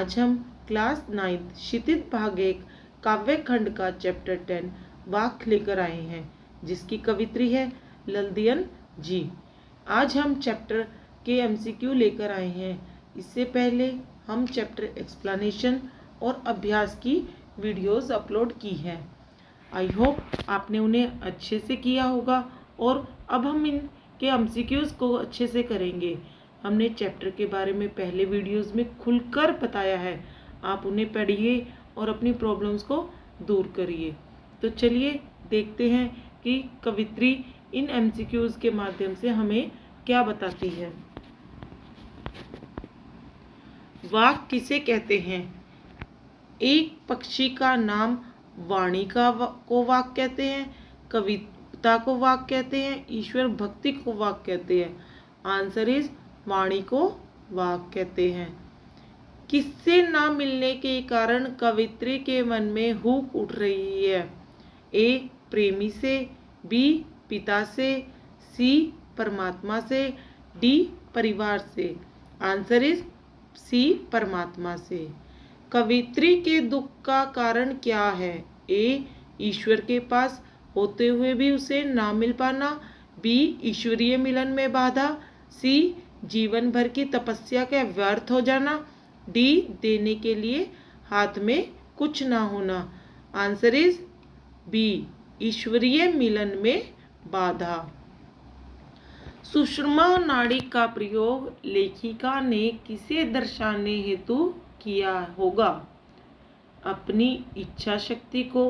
आज हम क्लास 9 क्षितिज भाग 1 काव्य खंड का चैप्टर 10 वाक लेकर आए हैं, जिसकी कवित्री है लल्दियन जी। आज हम चैप्टर के एमसीक्यू लेकर आए हैं। इससे पहले हम चैप्टर एक्सप्लेनेशन और अभ्यास की वीडियोस अपलोड की हैं। आई होप आपने उन्हें अच्छे से किया होगा और अब हम इनके एमसीक्यूज को अच्छे से करेंगे। हमने चैप्टर के बारे में पहले वीडियोस में खुलकर बताया है, आप उन्हें पढ़िए और अपनी प्रॉब्लम्स को दूर करिए। तो चलिए देखते हैं कि कवित्री इन एमसीक्यूज के माध्यम से हमें क्या बताती है। वाक किसे कहते हैं? एक पक्षी का नाम वाणी को वाक कहते हैं, कविता को वाक कहते हैं, ईश्वर भक्ति को वाक कहते हैं। आंसर इज वाणी को वाक कहते हैं। किससे ना मिलने के कारण कवित्री के मन में हुक उठ रही है? ए प्रेमी से, बी पिता से, सी परमात्मा से, डी परिवार से। आंसर इज सी परमात्मा से। कवित्री के दुख का कारण क्या है? ए ईश्वर के पास होते हुए भी उसे ना मिल पाना, बी ईश्वरीय मिलन में बाधा, सी जीवन भर की तपस्या का व्यर्थ हो जाना, डी देने के लिए हाथ में कुछ ना होना। आंसर इज बी ईश्वरीय मिलन में बाधा। सुषमा नाड़ी का प्रयोग लेखिका ने किसे दर्शाने हेतु किया होगा? अपनी इच्छा शक्ति को,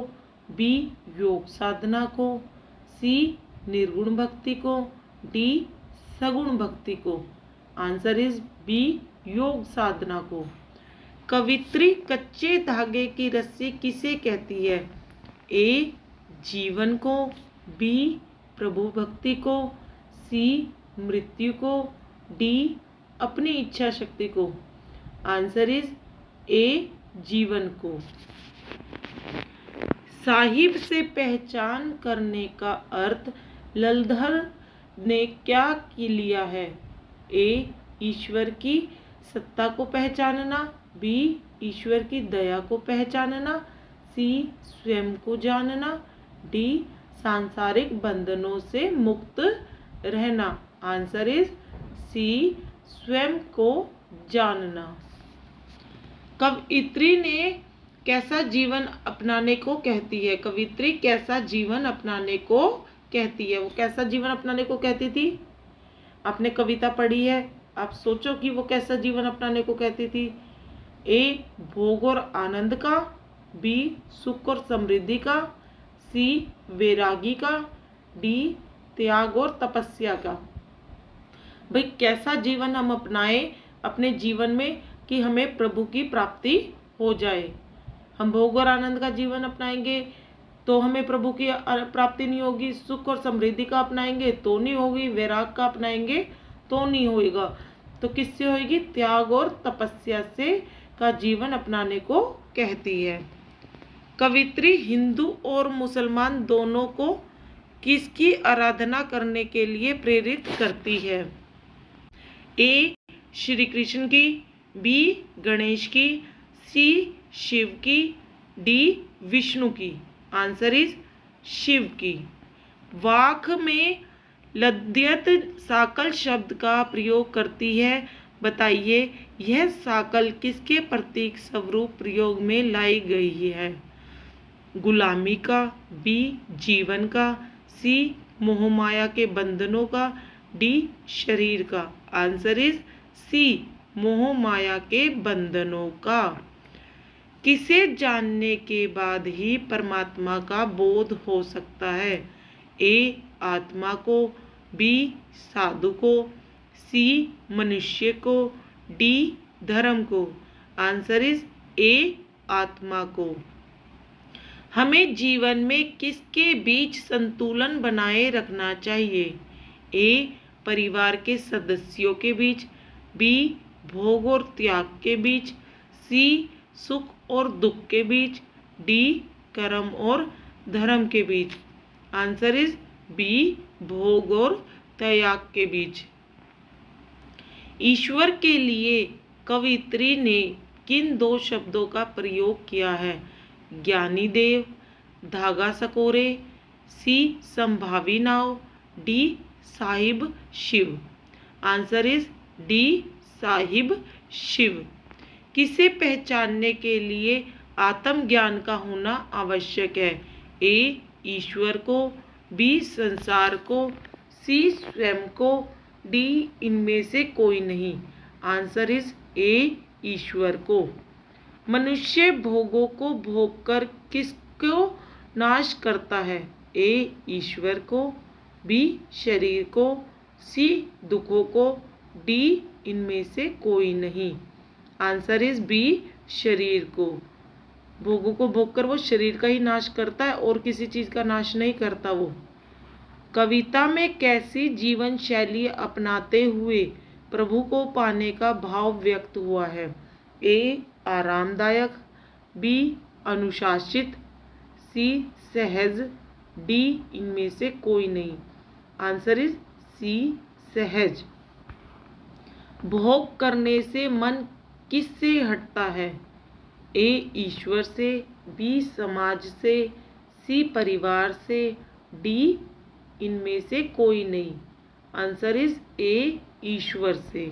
बी योग साधना को, सी निर्गुण भक्ति को, डी सगुण भक्ति को। आंसर इज बी योग साधना को। कवित्री कच्चे धागे की रस्सी किसे कहती है? ए जीवन को, बी प्रभु भक्ति को, सी मृत्यु को, डी अपनी इच्छा शक्ति को। आंसर इज ए जीवन को। साहिब से पहचान करने का अर्थ ललधर ने क्या लिया है? ए ईश्वर की सत्ता को पहचानना, बी ईश्वर की दया को पहचानना, सी स्वयं को जानना, डी सांसारिक बंधनों से मुक्त रहना। आंसर इज सी स्वयं को जानना। कवित्री ने कैसा जीवन अपनाने को कहती है? कवित्री कैसा जीवन अपनाने को कहती है? वो कैसा जीवन अपनाने को कहती थी? आपने कविता पढ़ी है, आप सोचो कि वो कैसा जीवन अपनाने को कहती थी। ए भोग और आनंद का, बी सुख और समृद्धि का, सी वैरागी का, डी त्याग और तपस्या का। भाई कैसा जीवन हम अपनाएं अपने जीवन में कि हमें प्रभु की प्राप्ति हो जाए। हम भोग और आनंद का जीवन अपनाएंगे तो हमें प्रभु की प्राप्ति नहीं होगी, सुख और समृद्धि का अपनाएंगे तो नहीं होगी, वैराग का अपनाएंगे तो नहीं होगा। तो किससे होगी? त्याग और तपस्या से का जीवन अपनाने को कहती है। कवित्री हिंदू और मुसलमान दोनों को किसकी आराधना करने के लिए प्रेरित करती है? ए श्री कृष्ण की, बी गणेश की, सी शिव की, डी विष्णु की। आंसर इज शिव की। वाक में लद्यत साकल शब्द का प्रयोग करती है, बताइए यह साकल किसके प्रतीक स्वरूप प्रयोग में लाई गई है? गुलामी का, बी जीवन का, सी मोहमाया के बंधनों का, डी शरीर का। आंसर इज सी मोहमाया के बंधनों का। किसे जानने के बाद ही परमात्मा का बोध हो सकता है? ए आत्मा को, बी साधु को, सी मनुष्य को, डी धर्म को। आंसर इज ए आत्मा को। हमें जीवन में किसके बीच संतुलन बनाए रखना चाहिए? ए परिवार के सदस्यों के बीच, बी भोग और त्याग के बीच, सी सुख और दुख के बीच, डी कर्म और धर्म के बीच। आंसर इज बी भोग और त्याग के बीच। ईश्वर के लिए कवित्री ने किन दो शब्दों का प्रयोग किया है? ज्ञानी देव, धागा सकोरे, सी संभावी नाव, D Sahib Shiv. Answer is D Sahib Shiv. किसे पहचानने के लिए आत्मज्ञान का होना आवश्यक है? ए ईश्वर को, बी संसार को, सी स्वयं को, डी इनमें से कोई नहीं। आंसर इज ए ईश्वर को। मनुष्य भोगों को भोगकर किसको नाश करता है? ए ईश्वर को, बी शरीर को, सी दुखों को, डी इनमें से कोई नहीं। आंसर इज बी शरीर को। भोगों को भोगकर वो शरीर का ही नाश करता है और किसी चीज का नाश नहीं करता वो। कविता में कैसी जीवन शैली अपनाते हुए प्रभु को पाने का भाव व्यक्त हुआ है? ए आरामदायक, बी अनुशासित, सी सहज, डी इनमें से कोई नहीं। आंसर इज सी सहज। भोग करने से मन किससे हटता है? ए ईश्वर से, बी समाज से, सी परिवार से, डी इनमें से कोई नहीं। आंसर इज ए ईश्वर से।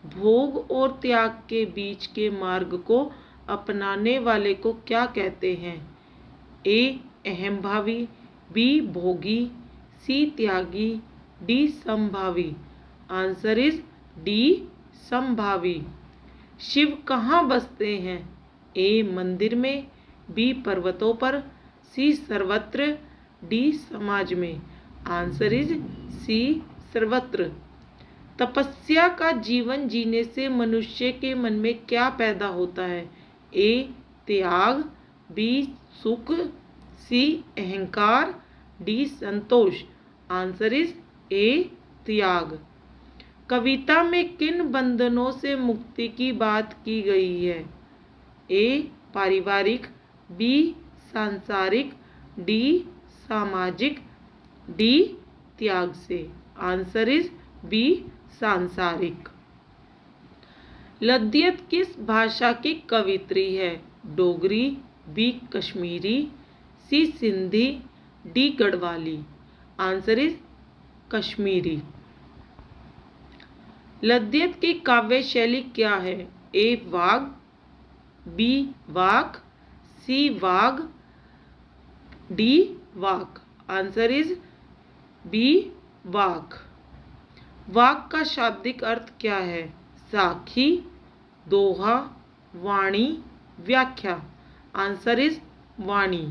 भोग और त्याग के बीच के मार्ग को अपनाने वाले को क्या कहते हैं? ए अहंभावी, बी भोगी, सी त्यागी, डी संभावी। आंसर इज डी संभावी। शिव कहाँ बसते हैं? ए मंदिर में, बी पर्वतों पर, सी सर्वत्र, डी समाज में। आंसर इज सी सर्वत्र। तपस्या का जीवन जीने से मनुष्य के मन में क्या पैदा होता है? ए त्याग, बी सुख, सी अहंकार, D Santosh. Answer is a त्याग। कविता में किन बंधनों से मुक्ति की बात की गई है? ए पारिवारिक, बी सांसारिक, डी सामाजिक, डी त्याग से। आंसर इज बी सांसारिक। लद्दियत किस भाषा की कवित्री है? Dogri, B Kashmiri, C Sindhi, D Garhwali. Answer is Kashmiri. लद्दियत की काव्य शैली क्या है? ए वाग, बी वाक, सी वाग, डी वाक। आंसर इज बी वाक। वाक का शाब्दिक अर्थ क्या है? साखी, दोहा, वाणी, व्याख्या। आंसर इज वाणी।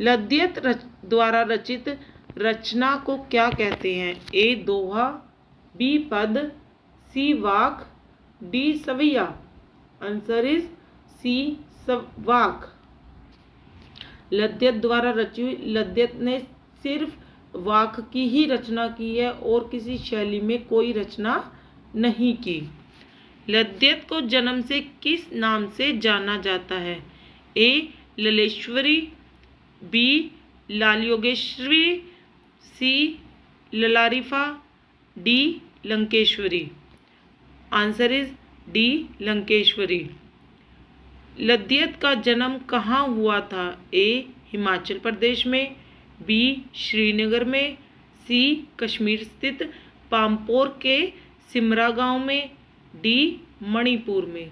लद्दियत द्वारा रचित रचना को क्या कहते हैं? ए दोहा, बी पद, सी वाक, डी सवैया। आंसर इज सी वाक। लद्दियत द्वारा रची हुई लद्दियत ने सिर्फ वाक की ही रचना की है और किसी शैली में कोई रचना नहीं की। लद्दियत को जन्म से किस नाम से जाना जाता है? A Laleshwari, B Lal Yogeshwari, C Lalarifa, D Lankeshwari. Answer is D Lankeshwari. लद्दियत का जन्म कहाँ हुआ था? ए हिमाचल प्रदेश में, बी श्रीनगर में, सी कश्मीर स्थित पामपोर के सिमरा गांव में, डी मणिपुर में।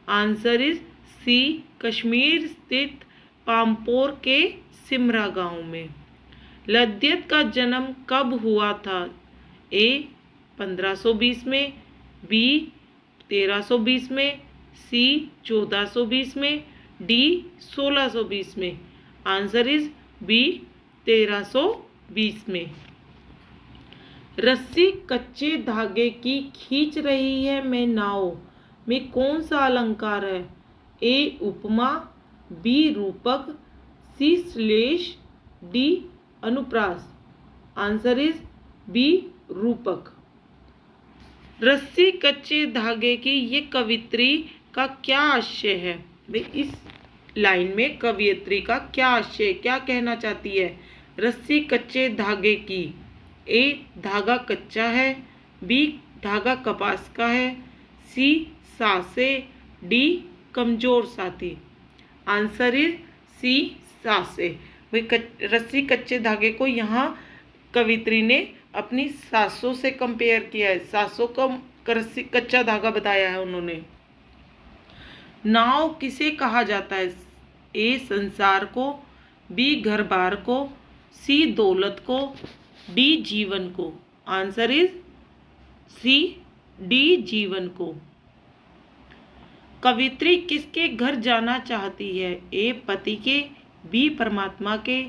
आंसर इज सी कश्मीर स्थित पामपोर के सिमरा गांव में। लद्दियत का जन्म कब हुआ था? ए 1520 में, बी 1320 में, सी 1420 में, डी 1620 में। आंसर इज बी 1320 में। रस्सी कच्चे धागे की खींच रही है मैं नाव में कौन सा अलंकार है? ए उपमा, बी रूपक, सी श्लेष, डी अनुप्रास। आंसर इज बी रूपक। रस्सी कच्चे धागे की ये कवित्री का क्या आशय है? इस लाइन में कवियत्री का क्या आशय, क्या कहना चाहती है? रस्सी कच्चे धागे की। ए धागा कच्चा है, बी धागा कपास का है, सी सांसें, डी कमजोर साथी। आंसर इज सी सांसें। भाई रस्सी कच्चे धागे को यहाँ कवित्री ने अपनी सांसों से कंपेयर किया है, सांसों को रस्सी कच्चा धागा बताया है उन्होंने। नाव किसे कहा जाता है? ए संसार को, बी घर बार को, सी दौलत को, डी जीवन को। आंसर इज सी डी जीवन को। कवित्री किसके घर जाना चाहती है? ए पति के, बी परमात्मा के,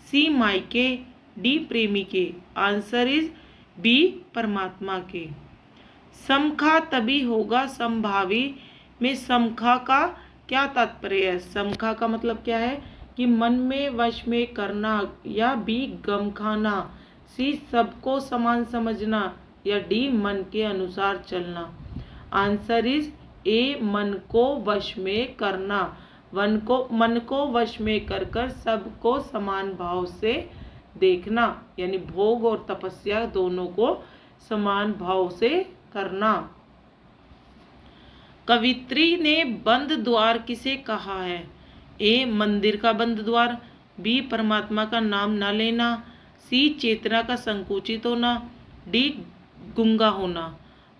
सी मायके, डी प्रेमी के। आंसर इज बी परमात्मा के। समखा तभी होगा संभावी में समखा का क्या तात्पर्य है? समखा का मतलब क्या है कि मन में वश में करना, या बी गम खाना, सी सबको समान समझना, या डी मन के अनुसार चलना। आंसर इज ए मन को वश में करना। मन को वश में कर सबको समान भाव से देखना, यानी भोग और तपस्या दोनों को समान भाव से करना। कवित्री ने बंद द्वार किसे कहा है? ए मंदिर का बंद द्वार, बी परमात्मा का नाम न लेना, सी चेतना का संकुचित होना, डी गूंगा होना।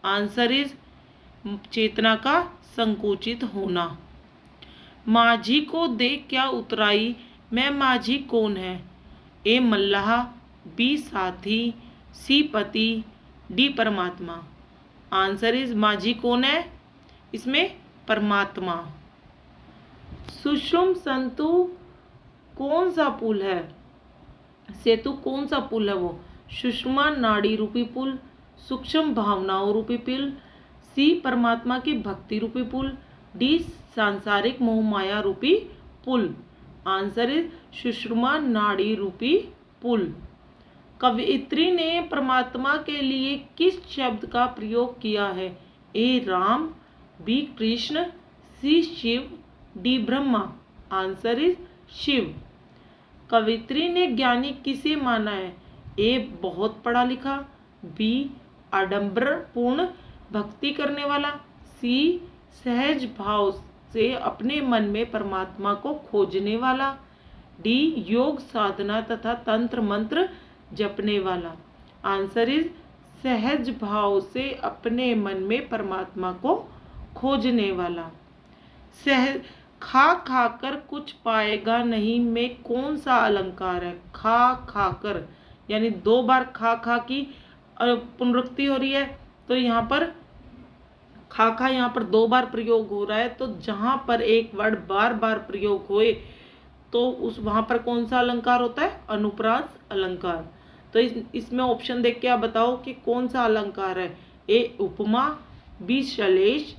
आंसर इज चेतना का संकुचित होना। माझी को देख क्या उतराई, मैं माझी कौन है? ए मल्लाह, बी साथी, सी पति, डी परमात्मा। आंसर इज माझी कौन है? इसमें परमात्मा। सुषुम संतु कौन सा पुल है? सेतु कौन सा पुल है वो? सुषमा नाड़ी रूपी पुल, सूक्ष्म भावनाओं रूपी पुल, सी परमात्मा की भक्ति रूपी पुल, डी सांसारिक मोह माया रूपी पुल। आंसर इज सुषमा नाड़ी रूपी पुल। कवित्री ने परमात्मा के लिए किस शब्द का प्रयोग किया है? A Ram, B Krishna, C Shiv, D Brahma. Answer is Shiv. कवित्री ने ज्ञानी किसे माना है? ए बहुत पढ़ा लिखा, बी आडंबरपूर्ण भक्ति करने वाला, सी सहज भाव से अपने मन में परमात्मा को खोजने वाला, डी योग साधना तथा तंत्र मंत्र जपने वाला। आंसर इज सहज भाव से अपने मन में परमात्मा को खोजने वाला। खा खाकर कुछ पाएगा नहीं में कौन सा अलंकार है? खा खाकर, यानी दो बार खा खा की पुनरुक्ति हो रही है, तो यहाँ पर खा यहाँ पर दो बार प्रयोग हो रहा है। तो जहाँ पर एक वर्ड बार बार प्रयोग होए तो उस वहाँ पर कौन सा अलंकार होता है? अनुप्रास अलंकार। तो इसमें ऑप्शन देख के आप बताओ कि कौन सा अलंकार है। ए उपमा, बी श्लेष,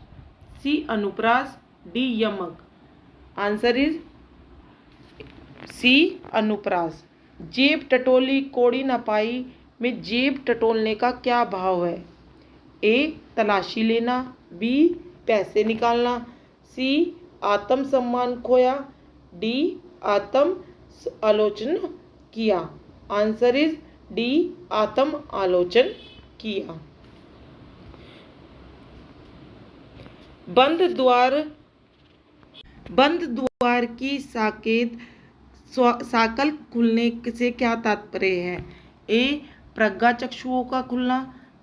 सी अनुप्रास, डी यमक। आंसर इज सी अनुप्रास। जेब टटोली कोड़ी न पाई में जेब टटोलने का क्या भाव है? ए तलाशी लेना, बी पैसे निकालना, सी आत्म सम्मान खोया, डी आत्म आलोचना किया। आंसर इज डी आत्म आलोचन किया। बंद द्वार की साकल खुलने से क्या तात्पर्य है? ए प्रज्ञा चक्षुओं का खुलना,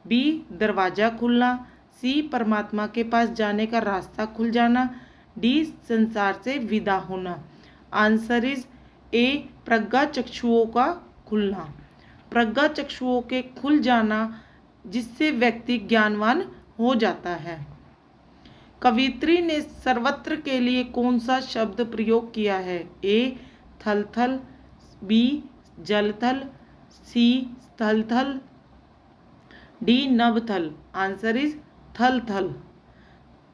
बी दरवाजा खुलना, सी परमात्मा के पास जाने का रास्ता खुल जाना, डी संसार से विदा होना। आंसर इज ए प्रज्ञा चक्षुओं का खुलना। प्रज्ञा चक्षुओं के खुल जाना जिससे व्यक्ति ज्ञानवान हो जाता है। कवित्री ने सर्वत्र के लिए कौन सा शब्द प्रयोग किया है? ए थल थल, बी जल थल, सी स्थल थल, डी नभ थल। आंसर इज थल थल।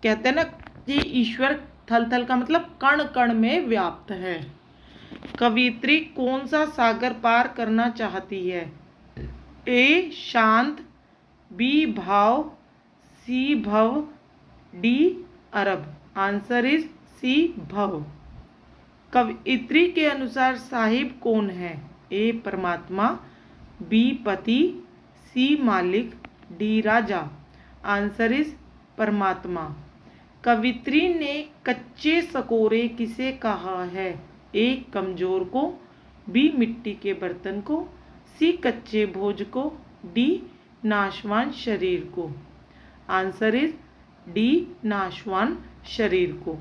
कहते हैं ना कि ईश्वर थल थल का मतलब कण कण में व्याप्त है। कवित्री कौन सा सागर पार करना चाहती है? ए शांत, बी भाव, सी भव, डी अरब। आंसर इज सी भव। कवित्री के अनुसार साहिब कौन है? ए परमात्मा, बी पति, सी मालिक, डी राजा। आंसर इज परमात्मा। कवित्री ने कच्चे सकोरे किसे कहा है? ए कमजोर को, बी मिट्टी के बर्तन को, सी कच्चे भोज को, डी नाशवान शरीर को। आंसर इज डी नाशवान शरीर को।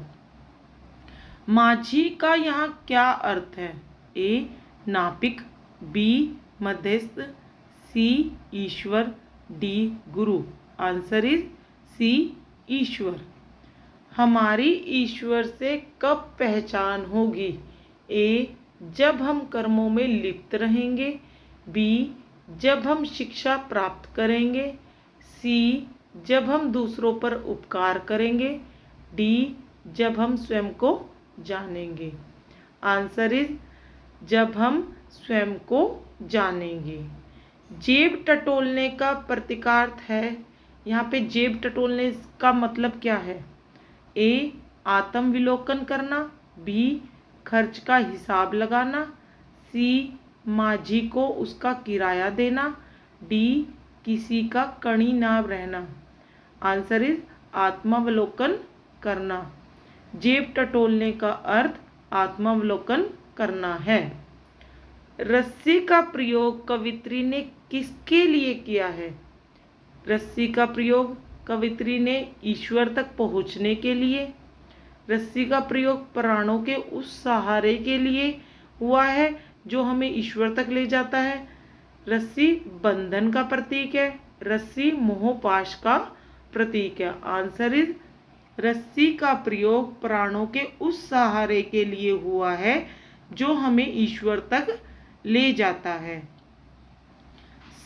माझी का यहाँ क्या अर्थ है? ए नापिक, बी मध्यस्थ, सी ईश्वर, डी गुरु। आंसर इज सी ईश्वर। हमारी ईश्वर से कब पहचान होगी? ए जब हम कर्मों में लिप्त रहेंगे, बी जब हम शिक्षा प्राप्त करेंगे, सी जब हम दूसरों पर उपकार करेंगे, डी जब हम स्वयं को जानेंगे। आंसर इज जब हम स्वयं को जानेंगे। जेब टटोलने का प्रतीकार्थ है, यहाँ पे जेब टटोलने का मतलब क्या है? ए आत्मविलोकन करना, बी खर्च का हिसाब लगाना, सी माझी को उसका किराया देना, डी किसी का कणी ना रहना। आंसर इज आत्मावलोकन करना। जेब टटोलने का अर्थ आत्मावलोकन करना है। रस्सी का प्रयोग कवित्री ने किसके लिए किया है? रस्सी का प्रयोग कवित्री ने ईश्वर तक पहुंचने के लिए, रस्सी का प्रयोग प्राणों के उस सहारे के लिए हुआ है जो हमें ईश्वर तक ले जाता है, रस्सी बंधन का प्रतीक है, रस्सी मोहपाश का प्रतीक है। आंसर इज रस्सी का प्रयोग प्राणों के उस सहारे के लिए हुआ है जो हमें ईश्वर तक ले जाता है।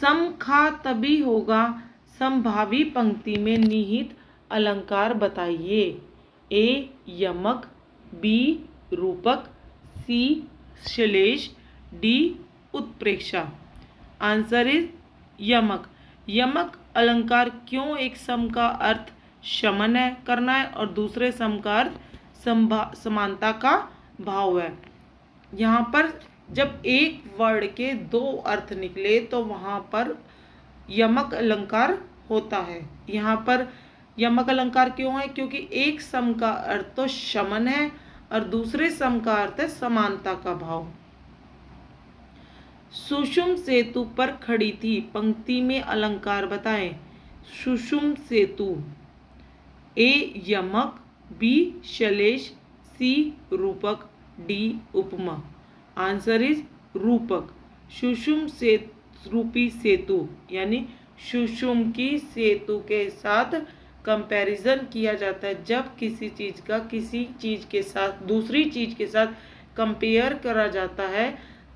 समखा तभी होगा, संभावी पंक्ति में निहित अलंकार बताइए। ए यमक, बी रूपक, सी श्लेष, डी उत्प्रेक्षा। आंसर इज यमक। यमक अलंकार क्यों एक सम का अर्थ शमन है करना है और दूसरे सम का अर्थ समानता का भाव है। यहाँ पर जब एक वर्ड के दो अर्थ निकले तो वहाँ पर यमक अलंकार होता है। यहाँ पर यमक अलंकार क्यों है? क्योंकि एक सम का अर्थ तो शमन है और दूसरे सम का अर्थ है समानता का भाव। सुषुम सेतु पर खड़ी थी, पंक्ति में अलंकार बताएं। सुषुम सेतु। ए यमक, बी श्लेष, सी रूपक, डी उपमा। आंसर इज रूपक। सुषुम से रूपी सेतु यानी सुषुम की सेतु के साथ कंपैरिजन किया जाता है। जब किसी चीज का किसी चीज के साथ दूसरी चीज के साथ कंपेयर करा जाता है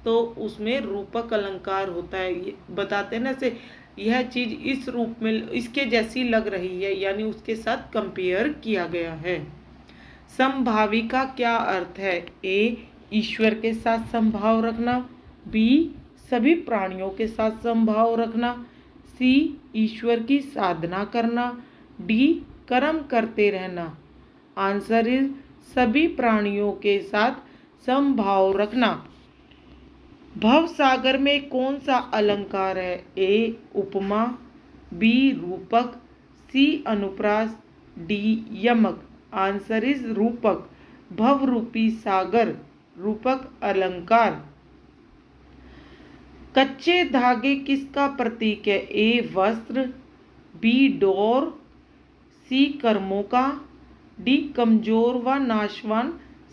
तो उसमें रूपक अलंकार होता है। ये बताते हैं ना से यह चीज इस रूप में इसके जैसी लग रही है, यानी उसके साथ कंपेयर किया गया है। समभावी का क्या अर्थ है? ए ईश्वर के साथ संभाव रखना, बी सभी प्राणियों के साथ संभाव रखना, सी ईश्वर की साधना करना, डी कर्म करते रहना। आंसर इज सभी प्राणियों के साथ संभाव रखना। भव सागर में कौन सा अलंकार है? ए उपमा, बी रूपक, सी अनुप्रास, डी यमक। आंसर इज रूपक। भव रूपी सागर रूपक अलंकार। कच्चे धागे किसका प्रतीक है? ए वस्त्र, बी डोर, सी कर्मों का, डी कमजोर व नाशवान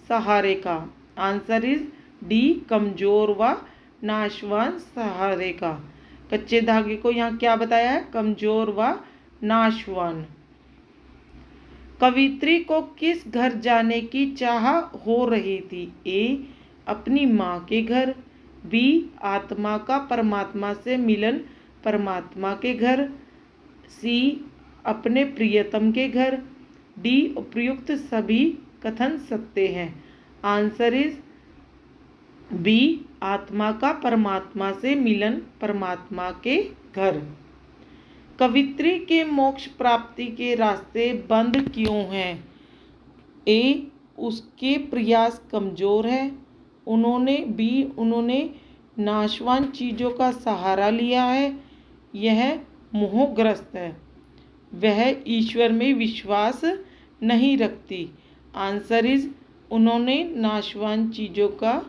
सहारे का। आंसर इज डी कमजोर व नाशवान सहारे का। कच्चे धागे को यहाँ क्या बताया है? कमजोर व नाशवान। कवित्री को किस घर जाने की चाह हो रही थी? ए अपनी माँ के घर, बी आत्मा का परमात्मा से मिलन परमात्मा के घर, सी अपने प्रियतम के घर, डी उपयुक्त सभी कथन सत्य हैं। आंसर इज बी आत्मा का परमात्मा से मिलन परमात्मा के घर। कवित्री के मोक्ष प्राप्ति के रास्ते बंद क्यों हैं? ए उसके प्रयास कमजोर है, उन्होंने नाशवान चीज़ों का सहारा लिया है, यह मोहग्रस्त है, वह ईश्वर में विश्वास नहीं रखती। आंसर इज, उन्होंने नाशवान चीज़ों का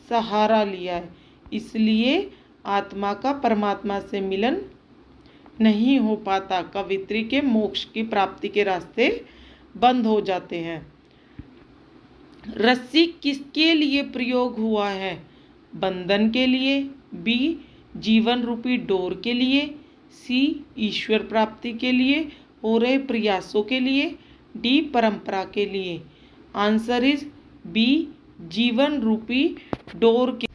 सहारा लिया है, इसलिए आत्मा का परमात्मा से मिलन नहीं हो पाता। कवित्री के मोक्ष की प्राप्ति के रास्ते बंद हो जाते हैं। रस्सी किसके लिए प्रयोग हुआ है? बंधन के लिए, बी जीवन रूपी डोर के लिए, सी ईश्वर प्राप्ति के लिए हो रहे प्रयासों के लिए, डी परंपरा के लिए। आंसर इज बी जीवन रूपी डोर के।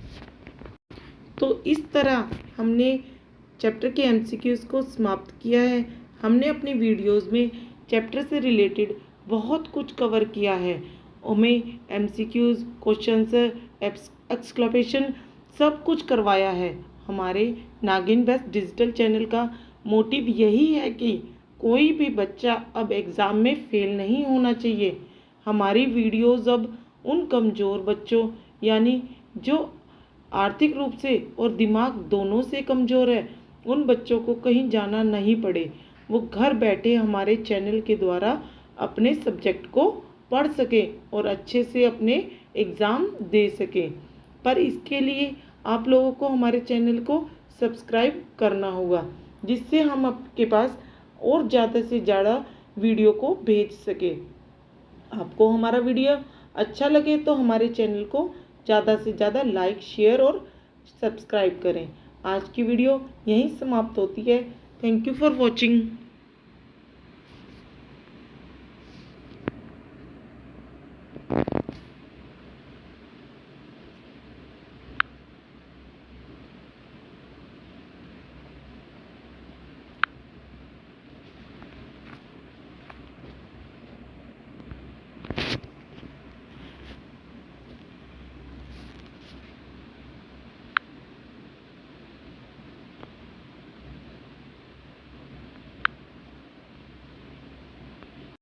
तो इस तरह हमने चैप्टर के एमसीक्यूज़ को समाप्त किया है। हमने अपनी वीडियोस में चैप्टर से रिलेटेड बहुत कुछ कवर किया है। उनमें एमसीक्यूज़, क्वेश्चंस, एक्सक्लेमेशन सब कुछ करवाया है। हमारे नागिन बेस्ट डिजिटल चैनल का मोटिव यही है कि कोई भी बच्चा अब एग्ज़ाम में फेल नहीं होना चाहिए। हमारी वीडियोस अब उन कमज़ोर बच्चों, यानी जो आर्थिक रूप से और दिमाग दोनों से कमज़ोर है, उन बच्चों को कहीं जाना नहीं पड़े, वो घर बैठे हमारे चैनल के द्वारा अपने सब्जेक्ट को पढ़ सके और अच्छे से अपने एग्ज़ाम दे सके। पर इसके लिए आप लोगों को हमारे चैनल को सब्सक्राइब करना होगा, जिससे हम आपके पास और ज़्यादा से ज़्यादा वीडियो को भेज सके। आपको हमारा वीडियो अच्छा लगे तो हमारे चैनल को ज़्यादा से ज़्यादा लाइक, शेयर और सब्सक्राइब करें। आज की वीडियो यहीं समाप्त होती है। Thank you for watching.